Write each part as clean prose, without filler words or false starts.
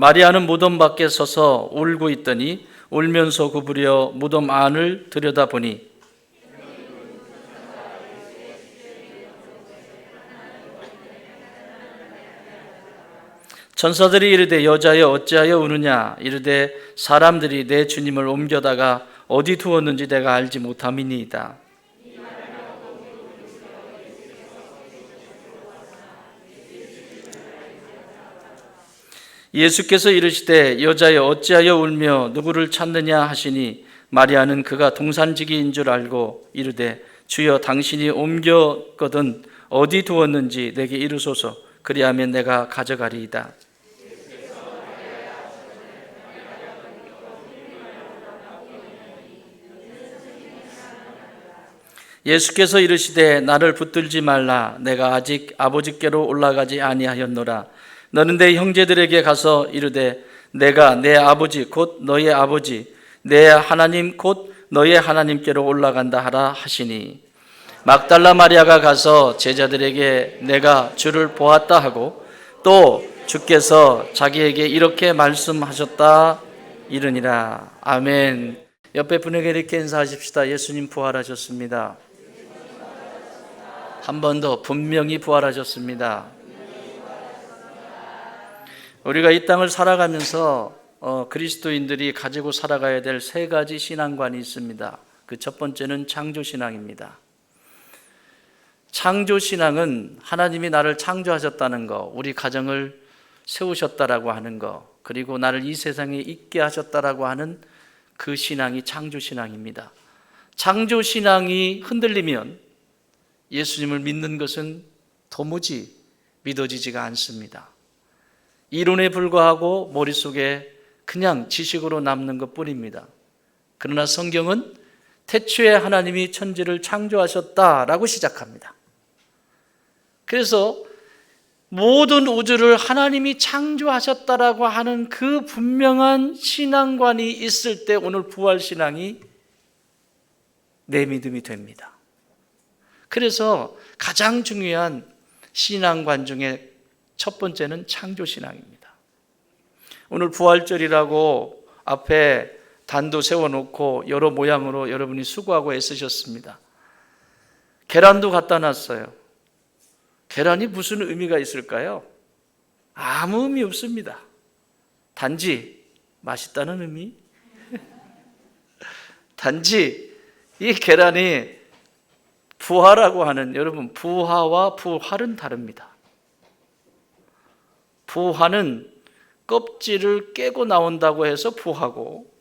마리아는 무덤 밖에 서서 울고 있더니 울면서 구부려 무덤 안을 들여다보니 천사들이 이르되 여자여 어찌하여 우느냐 이르되 사람들이 내 주님을 옮겨다가 어디 두었는지 내가 알지 못함이니이다. 예수께서 이르시되 여자여 어찌하여 울며 누구를 찾느냐 하시니 마리아는 그가 동산지기인 줄 알고 이르되 주여 당신이 옮겼거든 어디 두었는지 내게 이르소서 그리하면 내가 가져가리이다. 예수께서 이르시되 나를 붙들지 말라 내가 아직 아버지께로 올라가지 아니하였노라. 너는 내 형제들에게 가서 이르되 내가 내 아버지 곧 너의 아버지 내 하나님 곧 너의 하나님께로 올라간다 하라 하시니 막달라 마리아가 가서 제자들에게 내가 주를 보았다 하고 또 주께서 자기에게 이렇게 말씀하셨다 이르니라. 아멘. 옆에 분에게 이렇게 인사하십시다. 예수님 부활하셨습니다. 한 번 더 분명히 부활하셨습니다. 우리가 이 땅을 살아가면서 그리스도인들이 가지고 살아가야 될 세 가지 신앙관이 있습니다. 그 첫 번째는 창조신앙입니다. 창조신앙은 하나님이 나를 창조하셨다는 거, 우리 가정을 세우셨다라고 하는 거, 그리고 나를 이 세상에 있게 하셨다라고 하는 그 신앙이 창조신앙입니다. 창조신앙이 흔들리면 예수님을 믿는 것은 도무지 믿어지지가 않습니다. 이론에 불과하고 머릿속에 그냥 지식으로 남는 것뿐입니다. 그러나 성경은 태초에 하나님이 천지를 창조하셨다라고 시작합니다. 그래서 모든 우주를 하나님이 창조하셨다라고 하는 그 분명한 신앙관이 있을 때 오늘 부활신앙이 내 믿음이 됩니다. 그래서 가장 중요한 신앙관 중에 첫 번째는 창조신앙입니다. 오늘 부활절이라고 앞에 단도 세워놓고 여러 모양으로 여러분이 수고하고 애쓰셨습니다. 계란도 갖다 놨어요. 계란이 무슨 의미가 있을까요? 아무 의미 없습니다. 단지 맛있다는 의미? 단지 이 계란이 부화라고 하는, 여러분 부화와 부활은 다릅니다. 부화는 껍질을 깨고 나온다고 해서 부화고,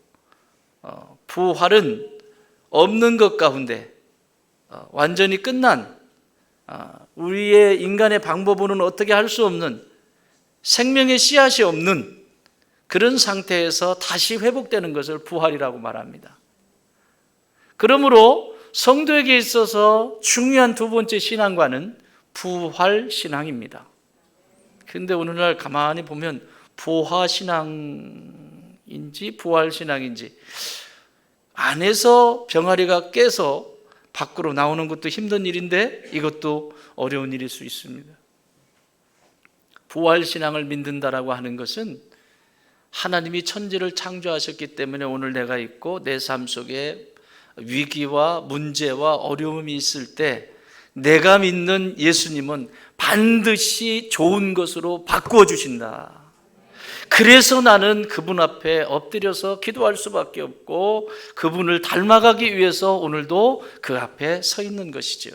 부활은 없는 것 가운데 완전히 끝난, 우리의 인간의 방법으로는 어떻게 할 수 없는, 생명의 씨앗이 없는 그런 상태에서 다시 회복되는 것을 부활이라고 말합니다. 그러므로 성도에게 있어서 중요한 두 번째 신앙과는 부활신앙입니다. 그런데 오늘날 가만히 보면 부화신앙인지 부활신앙인지, 안에서 병아리가 깨서 밖으로 나오는 것도 힘든 일인데 이것도 어려운 일일 수 있습니다. 부활신앙을 믿는다라고 하는 것은 하나님이 천지를 창조하셨기 때문에 오늘 내가 있고 내 삶 속에 위기와 문제와 어려움이 있을 때 내가 믿는 예수님은 반드시 좋은 것으로 바꾸어 주신다. 그래서 나는 그분 앞에 엎드려서 기도할 수밖에 없고 그분을 닮아가기 위해서 오늘도 그 앞에 서 있는 것이죠.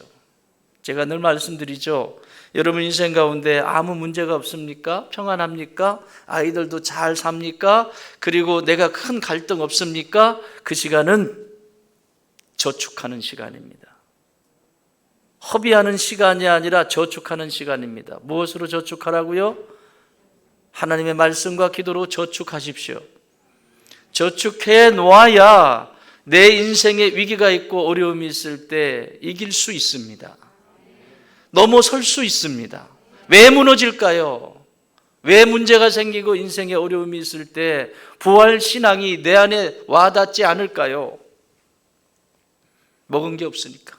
제가 늘 말씀드리죠. 여러분 인생 가운데 아무 문제가 없습니까? 평안합니까? 아이들도 잘 삽니까? 그리고 내가 큰 갈등 없습니까? 그 시간은 저축하는 시간입니다. 허비하는 시간이 아니라 저축하는 시간입니다. 무엇으로 저축하라고요? 하나님의 말씀과 기도로 저축하십시오. 저축해 놓아야 내 인생에 위기가 있고 어려움이 있을 때 이길 수 있습니다. 넘어설 수 있습니다. 왜 무너질까요? 왜 문제가 생기고 인생에 어려움이 있을 때 부활신앙이 내 안에 와닿지 않을까요? 먹은 게 없으니까.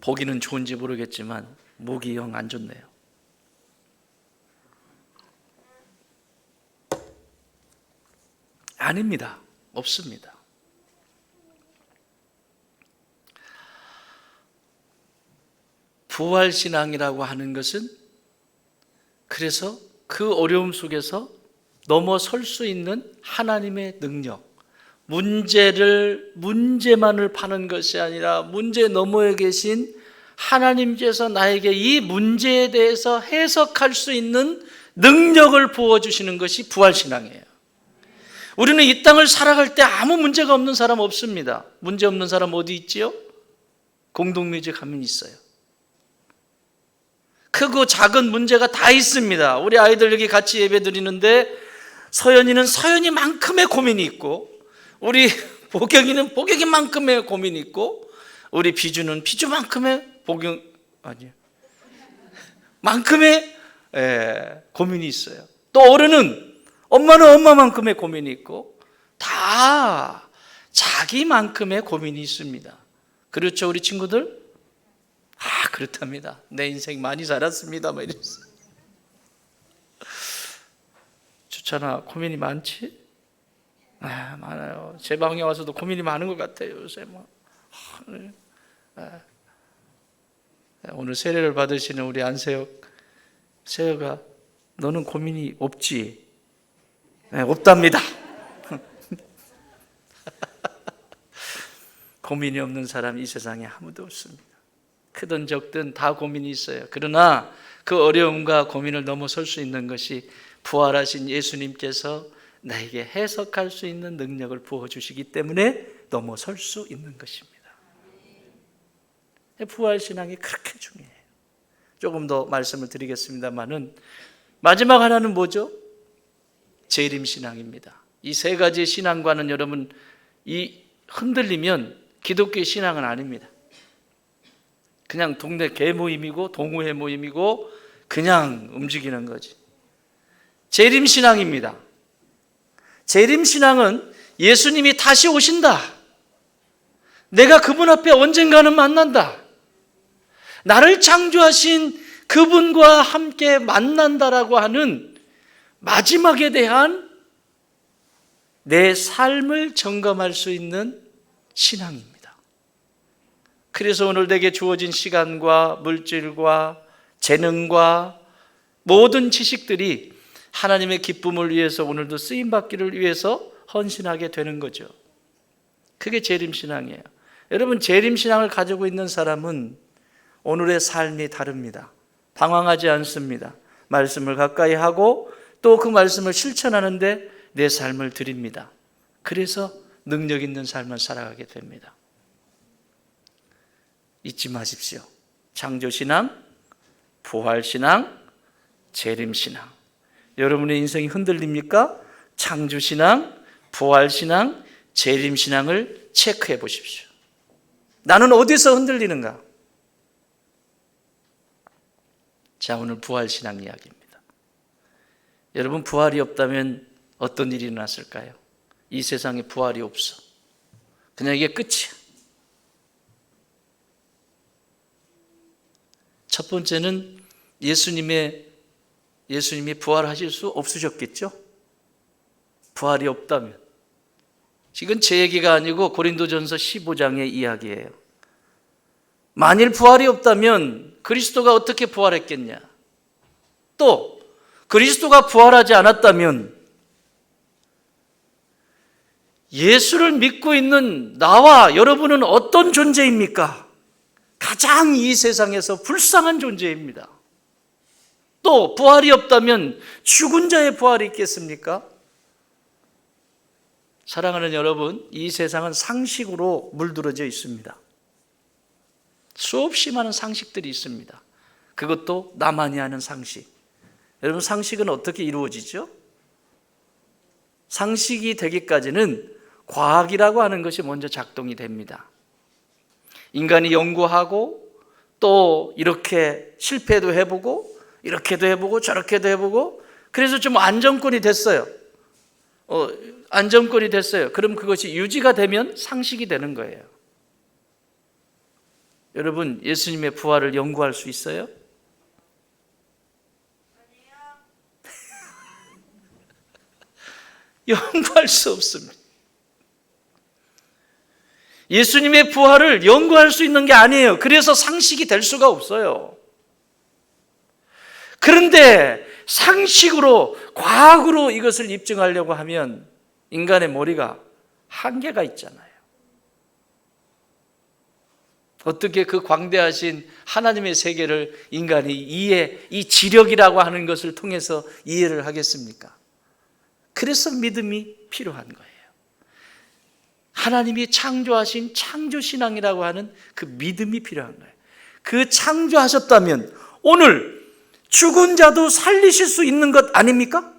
보기는 좋은지 모르겠지만 목이 영 안 좋네요. 아닙니다. 없습니다. 부활신앙이라고 하는 것은 그래서 그 어려움 속에서 넘어설 수 있는 하나님의 능력, 문제만을 파는 것이 아니라 문제 너머에 계신 하나님께서 나에게 이 문제에 대해서 해석할 수 있는 능력을 부어주시는 것이 부활신앙이에요. 우리는 이 땅을 살아갈 때 아무 문제가 없는 사람 없습니다. 문제 없는 사람 어디 있지요? 공동묘지 가면 있어요. 크고 작은 문제가 다 있습니다. 우리 아이들 여기 같이 예배 드리는데 서연이는 서연이만큼의 고민이 있고, 우리 보경이는 보경이만큼의 고민이 있고, 우리 비주는 비주만큼의 만큼의 고민이 있어요. 또 어른은 엄마는 엄마만큼의 고민이 있고, 다 자기만큼의 고민이 있습니다. 그렇죠, 우리 친구들? 그렇답니다. 내 인생 많이 살았습니다. 막 이랬어요. 좋잖아. 고민이 많지? 많아요. 제 방에 와서도 고민이 많은 것 같아요. 요새 오늘 세례를 받으시는 우리 안세혁, 세혁아, 너는 고민이 없지? 없답니다. 고민이 없는 사람 이 세상에 아무도 없습니다. 크든 적든 다 고민이 있어요. 그러나 그 어려움과 고민을 넘어설 수 있는 것이 부활하신 예수님께서 나에게 해석할 수 있는 능력을 부어주시기 때문에 넘어설 수 있는 것입니다. 부활신앙이 그렇게 중요해요. 조금 더 말씀을 드리겠습니다만은 마지막 하나는 뭐죠? 재림신앙입니다. 이 세 가지 신앙과는 여러분 흔들리면 기독교의 신앙은 아닙니다. 그냥 동네 개 모임이고 동호회 모임이고 그냥 움직이는 거지. 재림신앙입니다. 재림신앙은 예수님이 다시 오신다. 내가 그분 앞에 언젠가는 만난다. 나를 창조하신 그분과 함께 만난다라고 하는 마지막에 대한 내 삶을 점검할 수 있는 신앙입니다. 그래서 오늘 내게 주어진 시간과 물질과 재능과 모든 지식들이 하나님의 기쁨을 위해서 오늘도 쓰임받기를 위해서 헌신하게 되는 거죠. 그게 재림신앙이에요. 여러분, 재림신앙을 가지고 있는 사람은 오늘의 삶이 다릅니다. 방황하지 않습니다. 말씀을 가까이 하고 또 그 말씀을 실천하는데 내 삶을 드립니다. 그래서 능력 있는 삶을 살아가게 됩니다. 잊지 마십시오. 창조신앙, 부활신앙, 재림신앙. 여러분의 인생이 흔들립니까? 창조신앙, 부활신앙, 재림신앙을 체크해 보십시오. 나는 어디서 흔들리는가? 자, 오늘 부활신앙 이야기입니다. 여러분, 부활이 없다면 어떤 일이 일어났을까요? 이 세상에 부활이 없어. 그냥 이게 끝이야. 첫 번째는 예수님이 부활하실 수 없으셨겠죠? 부활이 없다면. 이건 제 얘기가 아니고 고린도전서 15장의 이야기예요. 만일 부활이 없다면 그리스도가 어떻게 부활했겠냐? 또 그리스도가 부활하지 않았다면 예수를 믿고 있는 나와 여러분은 어떤 존재입니까? 가장 이 세상에서 불쌍한 존재입니다. 또 부활이 없다면 죽은 자의 부활이 있겠습니까? 사랑하는 여러분, 이 세상은 상식으로 물들어져 있습니다. 수없이 많은 상식들이 있습니다. 그것도 나만이 아는 상식. 여러분, 상식은 어떻게 이루어지죠? 상식이 되기까지는 과학이라고 하는 것이 먼저 작동이 됩니다. 인간이 연구하고 또 이렇게 실패도 해보고 이렇게도 해보고 저렇게도 해보고 그래서 좀 안정권이 됐어요. 안정권이 됐어요. 그럼 그것이 유지가 되면 상식이 되는 거예요. 여러분, 예수님의 부활을 연구할 수 있어요? 연구할 수 없습니다. 예수님의 부활을 연구할 수 있는 게 아니에요. 그래서 상식이 될 수가 없어요. 그런데 상식으로, 과학으로 이것을 입증하려고 하면 인간의 머리가 한계가 있잖아요. 어떻게 그 광대하신 하나님의 세계를 인간이 이 지력이라고 하는 것을 통해서 이해를 하겠습니까? 그래서 믿음이 필요한 거예요. 하나님이 창조하신 창조신앙이라고 하는 그 믿음이 필요한 거예요. 그 창조하셨다면 오늘 죽은 자도 살리실 수 있는 것 아닙니까?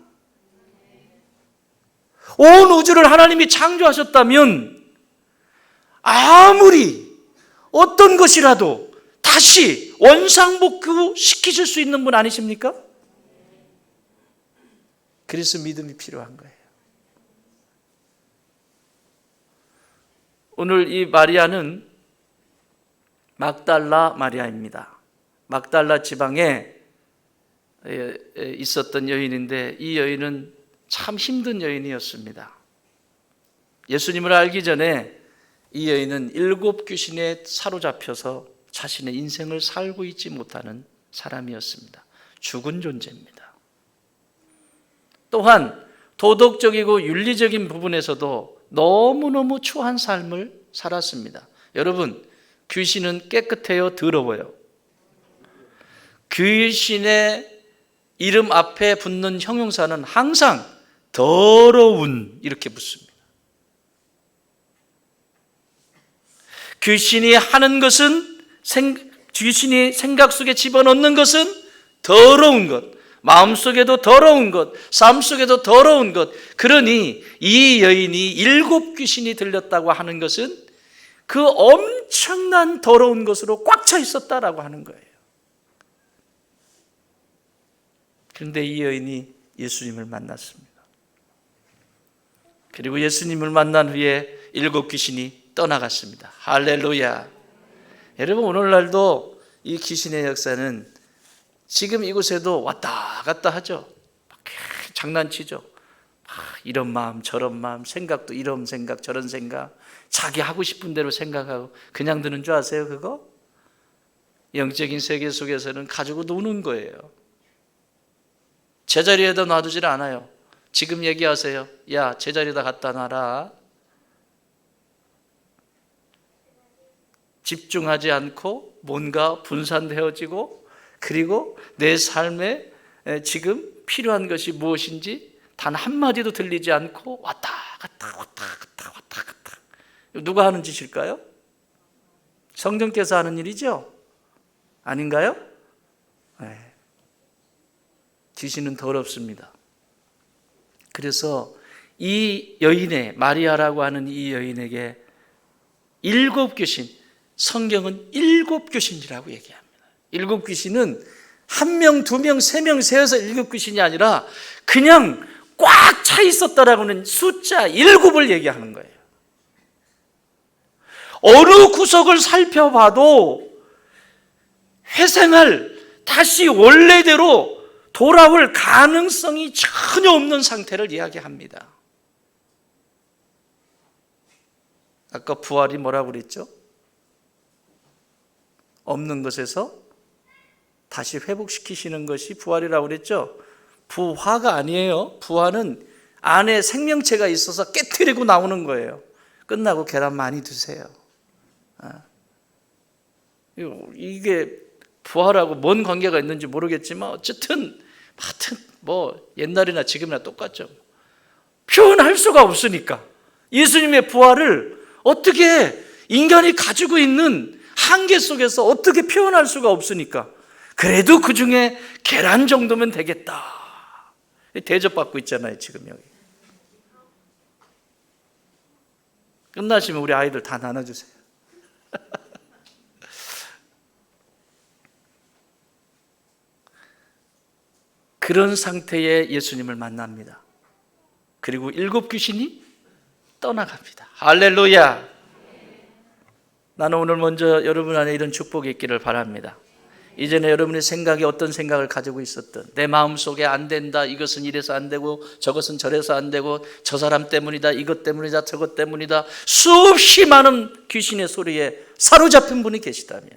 온 우주를 하나님이 창조하셨다면 아무리 어떤 것이라도 다시 원상복구 시키실 수 있는 분 아니십니까? 그래서 믿음이 필요한 거예요. 오늘 이 마리아는 막달라 마리아입니다. 막달라 지방에 있었던 여인인데 이 여인은 참 힘든 여인이었습니다. 예수님을 알기 전에 이 여인은 7 귀신에 사로잡혀서 자신의 인생을 살고 있지 못하는 사람이었습니다. 죽은 존재입니다. 또한 도덕적이고 윤리적인 부분에서도 너무너무 추한 삶을 살았습니다. 여러분, 귀신은 깨끗해요? 더러워요? 귀신의 이름 앞에 붙는 형용사는 항상 더러운 이렇게 붙습니다. 귀신이 하는 것은, 귀신이 생각 속에 집어넣는 것은 더러운 것, 마음속에도 더러운 것, 삶 속에도 더러운 것. 그러니 이 여인이 7 귀신이 들렸다고 하는 것은 그 엄청난 더러운 것으로 꽉 차 있었다라고 하는 거예요. 그런데 이 여인이 예수님을 만났습니다. 그리고 예수님을 만난 후에 7 귀신이 떠나갔습니다. 할렐루야. 여러분, 오늘날도 이 귀신의 역사는 지금 이곳에도 왔다 갔다 하죠. 장난치죠. 이런 마음 저런 마음, 생각도 이런 생각 저런 생각, 자기 하고 싶은 대로 생각하고 그냥 드는 줄 아세요? 그거? 영적인 세계 속에서는 가지고 노는 거예요. 제자리에다 놔두질 않아요. 지금 얘기하세요. 야, 제자리에다 갖다 놔라. 집중하지 않고 뭔가 분산되어지고, 그리고 내 삶에 지금 필요한 것이 무엇인지 단 한마디도 들리지 않고 왔다 갔다 왔다 갔다 왔다 갔다. 누가 하는 짓일까요? 성령께서 하는 일이죠? 아닌가요? 네. 귀신은 더럽습니다. 그래서 이 여인의, 마리아라고 하는 이 여인에게 7 귀신, 성경은 7 귀신이라고 얘기합니다. 7 귀신은 1명, 2명, 3명 세어서 7 귀신이 아니라 그냥 꽉 차 있었다라고는 숫자 7을 얘기하는 거예요. 어느 구석을 살펴봐도 회생할, 다시 원래대로 돌아올 가능성이 전혀 없는 상태를 이야기합니다. 아까 부활이 뭐라고 그랬죠? 없는 것에서 다시 회복시키시는 것이 부활이라고 그랬죠? 부화가 아니에요. 부화는 안에 생명체가 있어서 깨트리고 나오는 거예요. 끝나고 계란 많이 드세요. 이게 부활하고 뭔 관계가 있는지 모르겠지만 어쨌든 하여튼 뭐 옛날이나 지금이나 똑같죠. 표현할 수가 없으니까 예수님의 부활을 어떻게 인간이 가지고 있는 한계 속에서 어떻게 표현할 수가 없으니까 그래도 그 중에 계란 정도면 되겠다. 대접받고 있잖아요, 지금 여기. 끝나시면 우리 아이들 다 나눠주세요. 그런 상태에 예수님을 만납니다. 그리고 7 귀신이 떠나갑니다. 할렐루야. 나는 오늘 먼저 여러분 안에 이런 축복이 있기를 바랍니다. 이전에 여러분의 생각이 어떤 생각을 가지고 있었던, 내 마음속에 안 된다, 이것은 이래서 안 되고 저것은 저래서 안 되고 저 사람 때문이다, 이것 때문이다, 저것 때문이다, 수없이 많은 귀신의 소리에 사로잡힌 분이 계시다면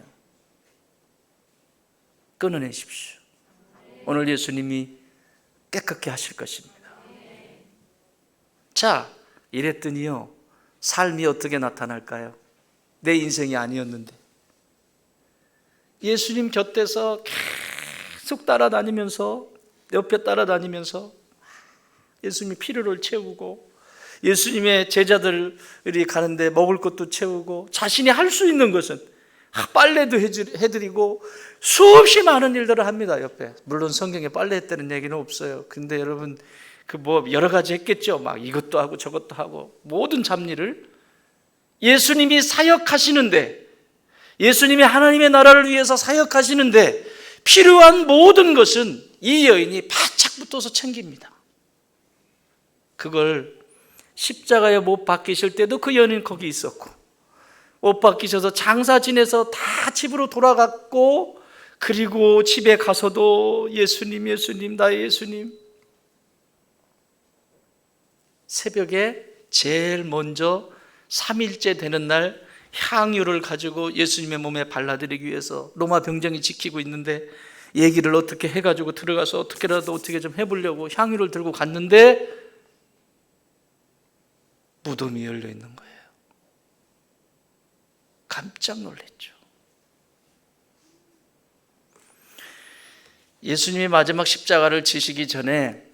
끊어내십시오. 오늘 예수님이 깨끗게 하실 것입니다. 자, 이랬더니요, 삶이 어떻게 나타날까요? 내 인생이 아니었는데 예수님 곁에서 계속 따라다니면서, 옆에 따라다니면서 예수님이 필요를 채우고, 예수님의 제자들이 가는데 먹을 것도 채우고, 자신이 할 수 있는 것은 빨래도 해드리고 수없이 많은 일들을 합니다. 옆에. 물론 성경에 빨래 했다는 얘기는 없어요. 근데 여러분, 그 뭐 여러 가지 했겠죠. 막 이것도 하고 저것도 하고 모든 잡일을 예수님이 사역하시는데, 예수님이 하나님의 나라를 위해서 사역하시는데 필요한 모든 것은 이 여인이 바짝 붙어서 챙깁니다. 그걸 십자가에 못 박히실 때도 그 여인은 거기 있었고, 못 박히셔서 장사 지내서 다 집으로 돌아갔고, 그리고 집에 가서도 예수님, 예수님, 나의 예수님. 새벽에 제일 먼저 3일째 되는 날 향유를 가지고 예수님의 몸에 발라드리기 위해서 로마 병정이 지키고 있는데, 얘기를 어떻게 해가지고 들어가서 어떻게라도 어떻게 좀 해보려고 향유를 들고 갔는데 무덤이 열려 있는 거예요. 깜짝 놀랐죠. 예수님이 마지막 십자가를 지시기 전에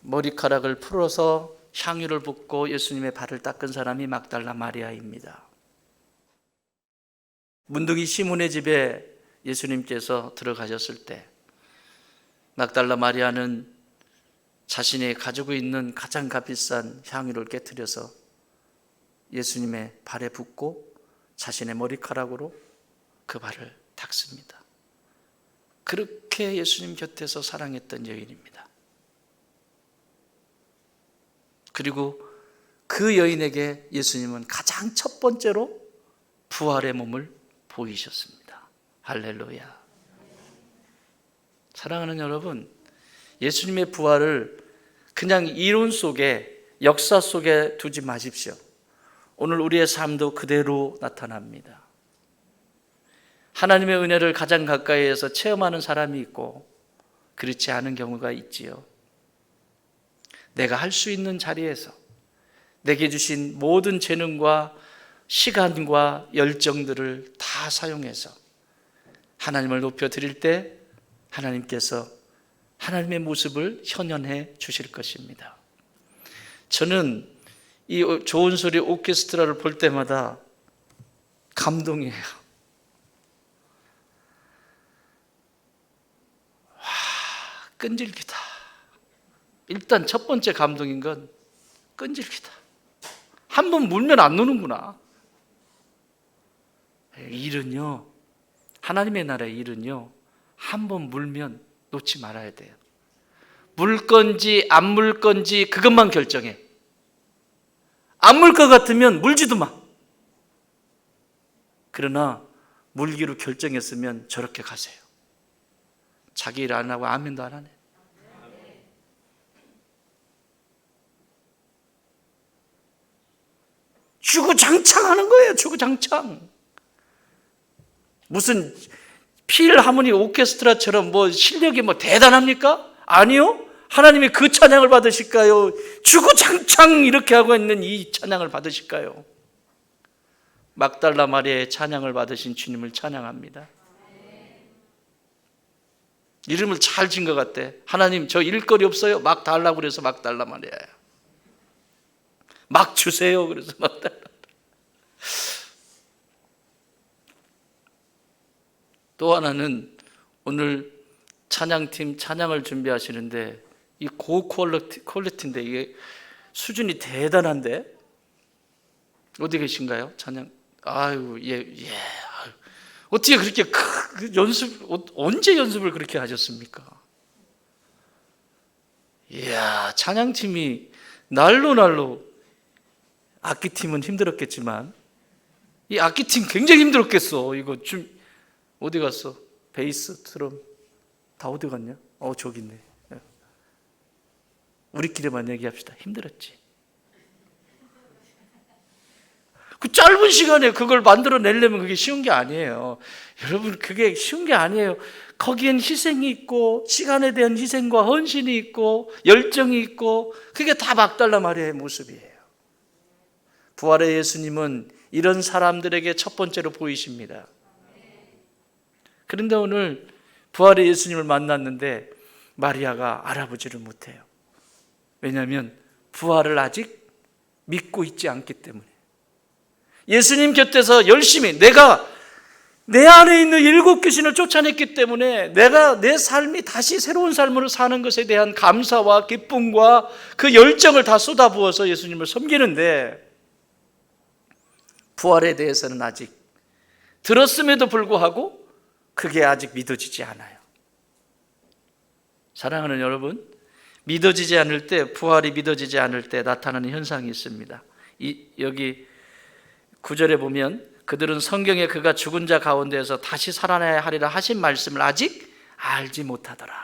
머리카락을 풀어서 향유를 붓고 예수님의 발을 닦은 사람이 막달라 마리아입니다. 문둥이 시몬의 집에 예수님께서 들어가셨을 때 막달라 마리아는 자신이 가지고 있는 가장 값비싼 향유를 깨뜨려서 예수님의 발에 붓고 자신의 머리카락으로 그 발을 닦습니다. 그렇게 예수님 곁에서 사랑했던 여인입니다. 그리고 그 여인에게 예수님은 가장 첫 번째로 부활의 몸을 보이셨습니다. 할렐루야. 사랑하는 여러분, 예수님의 부활을 그냥 이론 속에, 역사 속에 두지 마십시오. 오늘 우리의 삶도 그대로 나타납니다. 하나님의 은혜를 가장 가까이에서 체험하는 사람이 있고 그렇지 않은 경우가 있지요. 내가 할 수 있는 자리에서 내게 주신 모든 재능과 시간과 열정들을 다 사용해서 하나님을 높여드릴 때 하나님께서 하나님의 모습을 현현해 주실 것입니다. 저는 이 좋은 소리 오케스트라를 볼 때마다 감동이에요. 와, 끈질기다. 일단 첫 번째 감동인 건 끈질기다. 한 번 물면 안 노는구나. 일은요, 하나님의 나라의 일은요, 한 번 물면 놓지 말아야 돼요. 물 건지 안 물 건지 그것만 결정해. 안 물 것 같으면 물지도 마. 그러나 물기로 결정했으면 저렇게 가세요. 자기 일 안 하고 아멘도 안 하네. 주구장창 하는 거예요. 주구장창. 무슨 필하모니 오케스트라처럼 뭐 실력이 뭐 대단합니까? 아니요. 하나님이 그 찬양을 받으실까요? 주구장창 이렇게 하고 있는 이 찬양을 받으실까요? 막달라 마리아의 찬양을 받으신 주님을 찬양합니다. 이름을 잘 진 것 같대. 하나님, 저 일거리 없어요? 막 달라고 그래서 막달라 마리아야. 막 주세요. 그래서 막달라. 또 하나는 오늘 찬양팀 찬양을 준비하시는데 이 고퀄리티인데 이게 수준이 대단한데 어디 계신가요? 찬양. 아유, 예. 어떻게 그렇게 언제 연습을 그렇게 하셨습니까? 이야, 찬양팀이 날로 악기팀은 힘들었겠지만 이 악기팀 굉장히 힘들었겠어. 이거 좀 어디 갔어? 베이스, 드럼 다 어디 갔냐? 저기 있네. 우리끼리만 얘기합시다. 힘들었지. 그 짧은 시간에 그걸 만들어내려면 그게 쉬운 게 아니에요. 여러분, 그게 쉬운 게 아니에요. 거기엔 희생이 있고, 시간에 대한 희생과 헌신이 있고, 열정이 있고, 그게 다 막달라 마리아의 모습이에요. 부활의 예수님은 이런 사람들에게 첫 번째로 보이십니다. 그런데 오늘 부활의 예수님을 만났는데 마리아가 알아보지를 못해요. 왜냐하면 부활을 아직 믿고 있지 않기 때문에. 예수님 곁에서 열심히 내가 내 안에 있는 일곱 귀신을 쫓아냈기 때문에 내가 내 삶이 다시 새로운 삶으로 사는 것에 대한 감사와 기쁨과 그 열정을 다 쏟아부어서 예수님을 섬기는데, 부활에 대해서는 아직 들었음에도 불구하고 그게 아직 믿어지지 않아요. 사랑하는 여러분, 믿어지지 않을 때, 부활이 믿어지지 않을 때 나타나는 현상이 있습니다. 여기 9절에 보면 그들은 성경에 그가 죽은 자 가운데에서 다시 살아나야 하리라 하신 말씀을 아직 알지 못하더라.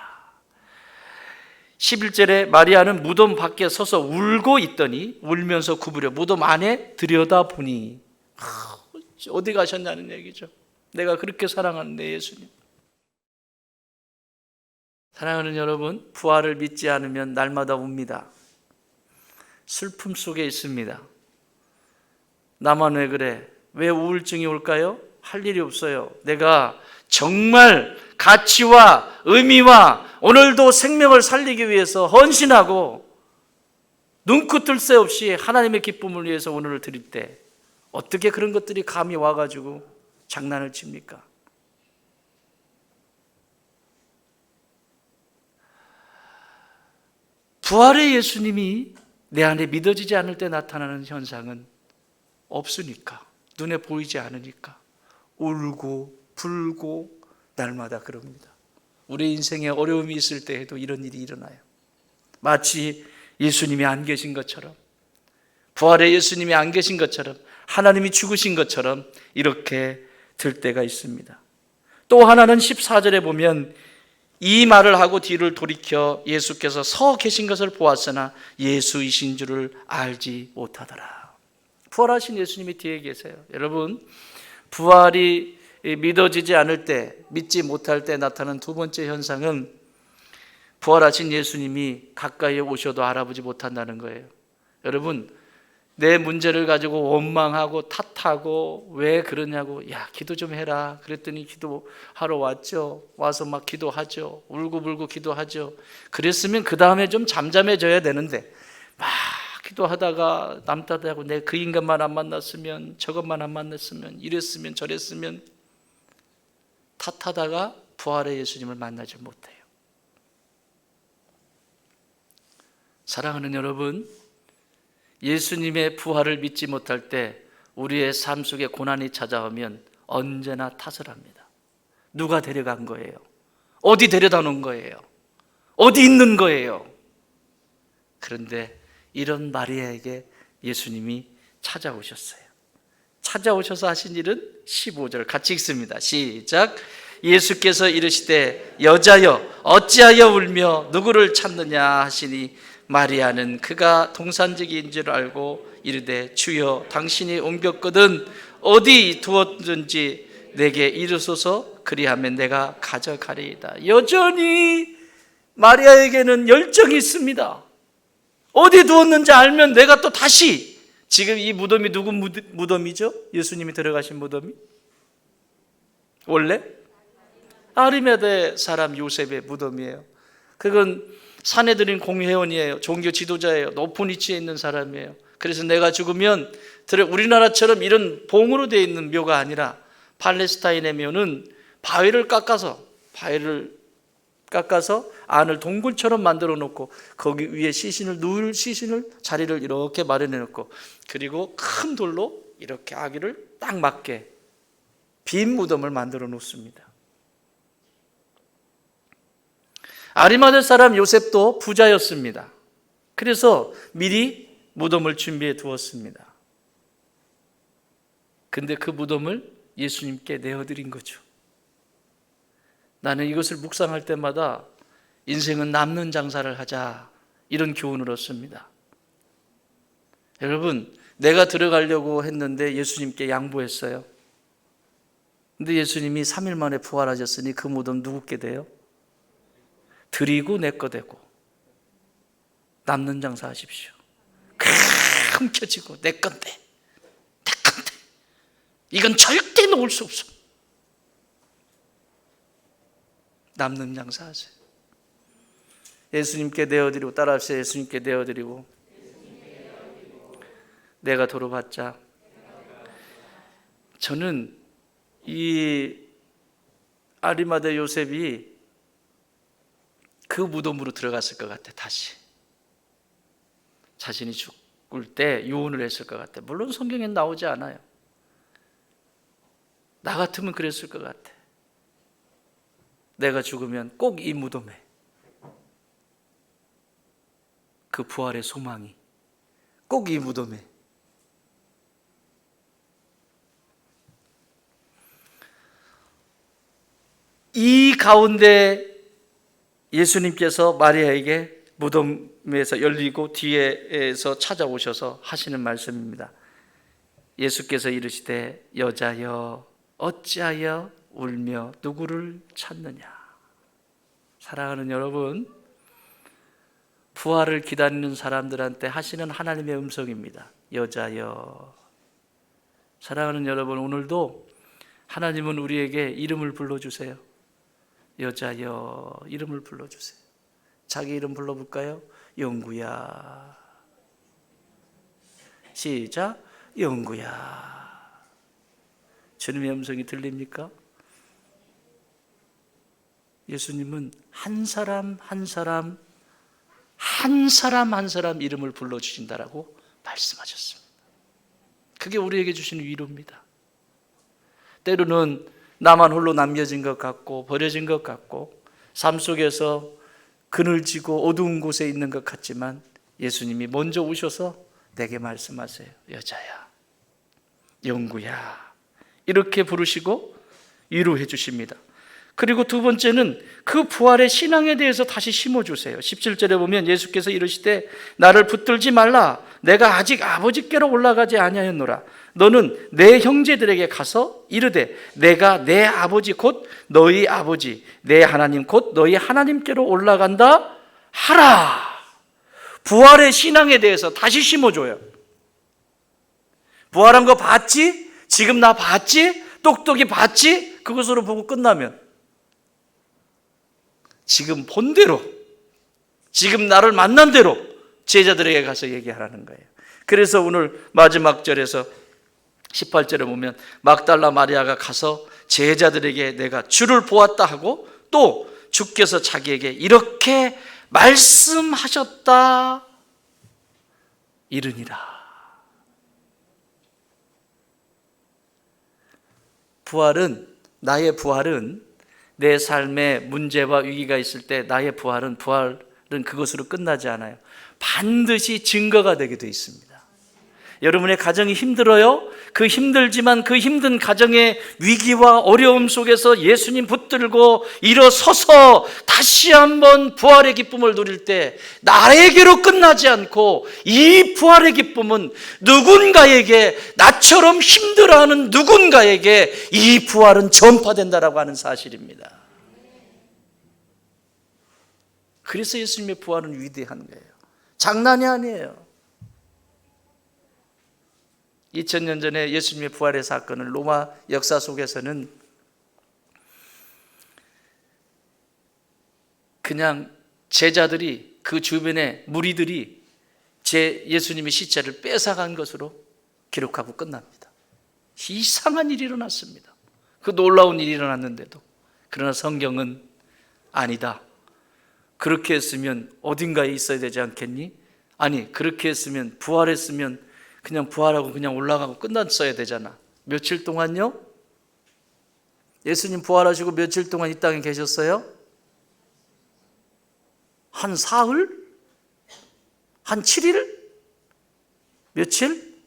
11절에 마리아는 무덤 밖에 서서 울고 있더니 울면서 구부려 무덤 안에 들여다보니, 어디 가셨냐는 얘기죠. 내가 그렇게 사랑하는 내 예수님. 사랑하는 여러분, 부활을 믿지 않으면 날마다 웁니다. 슬픔 속에 있습니다. 나만 왜 그래? 왜 우울증이 올까요? 할 일이 없어요. 내가 정말 가치와 의미와 오늘도 생명을 살리기 위해서 헌신하고 눈코 뜰 새 없이 하나님의 기쁨을 위해서 오늘을 드릴 때 어떻게 그런 것들이 감이 와가지고 장난을 칩니까? 부활의 예수님이 내 안에 믿어지지 않을 때 나타나는 현상은 없으니까, 눈에 보이지 않으니까 울고 불고 날마다 그럽니다. 우리 인생에 어려움이 있을 때에도 이런 일이 일어나요. 마치 예수님이 안 계신 것처럼, 부활의 예수님이 안 계신 것처럼, 하나님이 죽으신 것처럼 이렇게 들 때가 있습니다. 또 하나는 14절에 보면 이 말을 하고 뒤를 돌이켜 예수께서 서 계신 것을 보았으나 예수이신 줄을 알지 못하더라. 부활하신 예수님이 뒤에 계세요. 여러분, 부활이 믿어지지 않을 때, 믿지 못할 때 나타나는 두 번째 현상은 부활하신 예수님이 가까이에 오셔도 알아보지 못한다는 거예요. 여러분, 내 문제를 가지고 원망하고 탓하고 왜 그러냐고, 야, 기도 좀 해라 그랬더니 기도하러 왔죠. 와서 막 기도하죠. 울고불고 기도하죠. 그랬으면 그 다음에 좀 잠잠해져야 되는데 막 기도하다가 남 탓하고 내 그 인간만 안 만났으면, 저것만 안 만났으면, 이랬으면 저랬으면 탓하다가 부활의 예수님을 만나지 못해요. 사랑하는 여러분, 예수님의 부활을 믿지 못할 때 우리의 삶 속에 고난이 찾아오면 언제나 탓을 합니다. 누가 데려간 거예요? 어디 데려다 놓은 거예요? 어디 있는 거예요? 그런데 이런 마리아에게 예수님이 찾아오셨어요. 찾아오셔서 하신 일은 15절 같이 읽습니다. 시작. 예수께서 이르시되 여자여 어찌하여 울며 누구를 찾느냐 하시니 마리아는 그가 동산지기인 줄 알고 이르되 주여 당신이 옮겼거든 어디 두었든지 내게 이르소서 그리하면 내가 가져가리이다. 여전히 마리아에게는 열정이 있습니다. 어디 두었는지 알면 내가 또 다시, 지금 이 무덤이 누구 무덤이죠? 예수님이 들어가신 무덤이 원래 아리마대 사람 요셉의 무덤이에요. 그건 사내들인 공회원이에요. 종교 지도자예요. 높은 위치에 있는 사람이에요. 그래서 내가 죽으면 우리나라처럼 이런 봉으로 되어 있는 묘가 아니라 팔레스타인의 묘는 바위를 깎아서 안을 동굴처럼 만들어 놓고 거기 위에 누울 시신을 자리를 이렇게 마련해 놓고 그리고 큰 돌로 이렇게 아기를 딱 맞게 빈 무덤을 만들어 놓습니다. 아리마대 사람 요셉도 부자였습니다. 그래서 미리 무덤을 준비해 두었습니다. 근데 그 무덤을 예수님께 내어드린 거죠. 나는 이것을 묵상할 때마다 인생은 남는 장사를 하자, 이런 교훈을 얻습니다. 여러분, 내가 들어가려고 했는데 예수님께 양보했어요. 근데 예수님이 3일 만에 부활하셨으니 그 무덤 누구께 돼요? 드리고 내 거 되고. 남는 장사 하십시오. 흠켜지고 내 건데, 내 건데, 이건 절대 놓을 수 없어. 남는 장사 하세요. 예수님께 내어드리고, 따라합시다. 예수님께 내어드리고, 내가 도로 받자. 저는 이 아리마대 요셉이 그 무덤으로 들어갔을 것 같아. 다시 자신이 죽을 때 유언을 했을 것 같아. 물론 성경엔 나오지 않아요. 나 같으면 그랬을 것 같아. 내가 죽으면 꼭 이 무덤에 그 부활의 소망이, 꼭 이 무덤에. 이 가운데 예수님께서 마리아에게 무덤에서 열리고 뒤에서 찾아오셔서 하시는 말씀입니다. 예수께서 이르시되 여자여 어찌하여 울며 누구를 찾느냐. 사랑하는 여러분, 부활을 기다리는 사람들한테 하시는 하나님의 음성입니다. 여자여. 사랑하는 여러분, 오늘도 하나님은 우리에게 이름을 불러주세요. 여자여, 이름을 불러주세요. 자기 이름 불러볼까요? 영구야. 시작. 영구야. 주님의 음성이 들립니까? 예수님은 한 사람 한 사람 이름을 불러주신다라고 말씀하셨습니다. 그게 우리에게 주시는 위로입니다. 때로는 나만 홀로 남겨진 것 같고 버려진 것 같고 삶 속에서 그늘지고 어두운 곳에 있는 것 같지만 예수님이 먼저 오셔서 내게 말씀하세요. 여자야, 영구야, 이렇게 부르시고 위로해 주십니다. 그리고 두 번째는 그 부활의 신앙에 대해서 다시 심어주세요. 17절에 보면 예수께서 이르시되 나를 붙들지 말라. 내가 아직 아버지께로 올라가지 아니하였노라. 너는 내 형제들에게 가서 이르되 내가 내 아버지 곧 너희 아버지, 내 하나님 곧 너희 하나님께로 올라간다 하라. 부활의 신앙에 대해서 다시 심어줘요. 부활한 거 봤지? 지금 나 봤지? 똑똑히 봤지? 그것으로 보고 끝나면 지금 본 대로, 지금 나를 만난 대로 제자들에게 가서 얘기하라는 거예요. 그래서 오늘 마지막 절에서 18절에 보면 막달라 마리아가 가서 제자들에게 내가 주를 보았다 하고 또 주께서 자기에게 이렇게 말씀하셨다 이르니라. 나의 부활은 내 삶에 문제와 위기가 있을 때 나의 부활은 그것으로 끝나지 않아요. 반드시 증거가 되게 돼 있습니다. 여러분의 가정이 힘들어요? 그 힘들지만 그 힘든 가정의 위기와 어려움 속에서 예수님 붙들고 일어서서 다시 한번 부활의 기쁨을 누릴 때 나에게로 끝나지 않고 이 부활의 기쁨은 누군가에게, 나처럼 힘들어하는 누군가에게 이 부활은 전파된다라고 하는 사실입니다. 그래서 예수님의 부활은 위대한 거예요. 장난이 아니에요. 2000년 전에 예수님의 부활의 사건을 로마 역사 속에서는 그냥 제자들이, 그 주변의 무리들이 예수님의 시체를 뺏어간 것으로 기록하고 끝납니다. 이상한 일이 일어났습니다. 그 놀라운 일이 일어났는데도. 그러나 성경은 아니다. 그렇게 했으면 어딘가에 있어야 되지 않겠니? 아니, 그렇게 했으면, 부활했으면 그냥 부활하고 그냥 올라가고 끝났어야 되잖아. 며칠 동안요? 예수님 부활하시고 며칠 동안 이 땅에 계셨어요? 한 사흘? 한 7일? 며칠?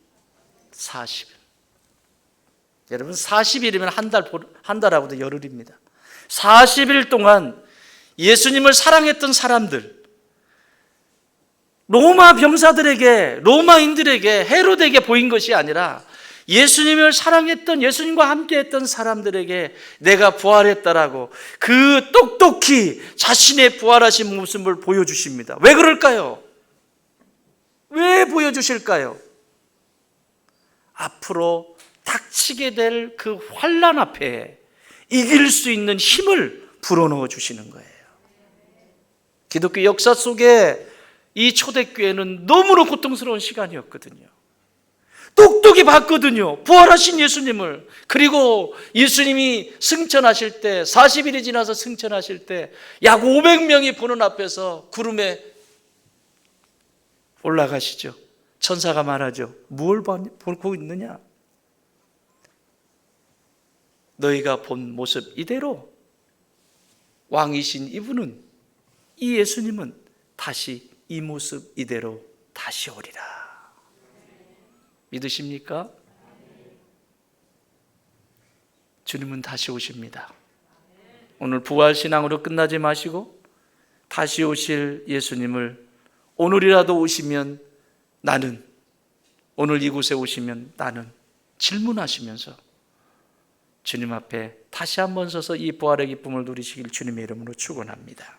40일. 여러분 40일이면 한 달하고도 열흘입니다. 40일 동안 예수님을 사랑했던 사람들, 로마 병사들에게, 로마인들에게, 헤로데에게 보인 것이 아니라 예수님을 사랑했던, 예수님과 함께했던 사람들에게 내가 부활했다라고 그 똑똑히 자신의 부활하신 모습을 보여주십니다. 왜 그럴까요? 왜 보여주실까요? 앞으로 닥치게 될 그 환난 앞에 이길 수 있는 힘을 불어넣어 주시는 거예요. 기독교 역사 속에 이 초대교회는 너무나 고통스러운 시간이었거든요. 똑똑히 봤거든요. 부활하신 예수님을. 그리고 예수님이 승천하실 때, 40일이 지나서 승천하실 때 약 500명이 보는 앞에서 구름에 올라가시죠. 천사가 말하죠. 뭘 보고 있느냐? 너희가 본 모습 이대로 왕이신 이분은, 이 예수님은 다시 이 모습 이대로 다시 오리라. 믿으십니까? 주님은 다시 오십니다. 오늘 부활신앙으로 끝나지 마시고 다시 오실 예수님을 오늘이라도 오시면 나는, 오늘 이곳에 오시면 나는 질문하시면서 주님 앞에 다시 한번 서서 이 부활의 기쁨을 누리시길 주님의 이름으로 축원합니다.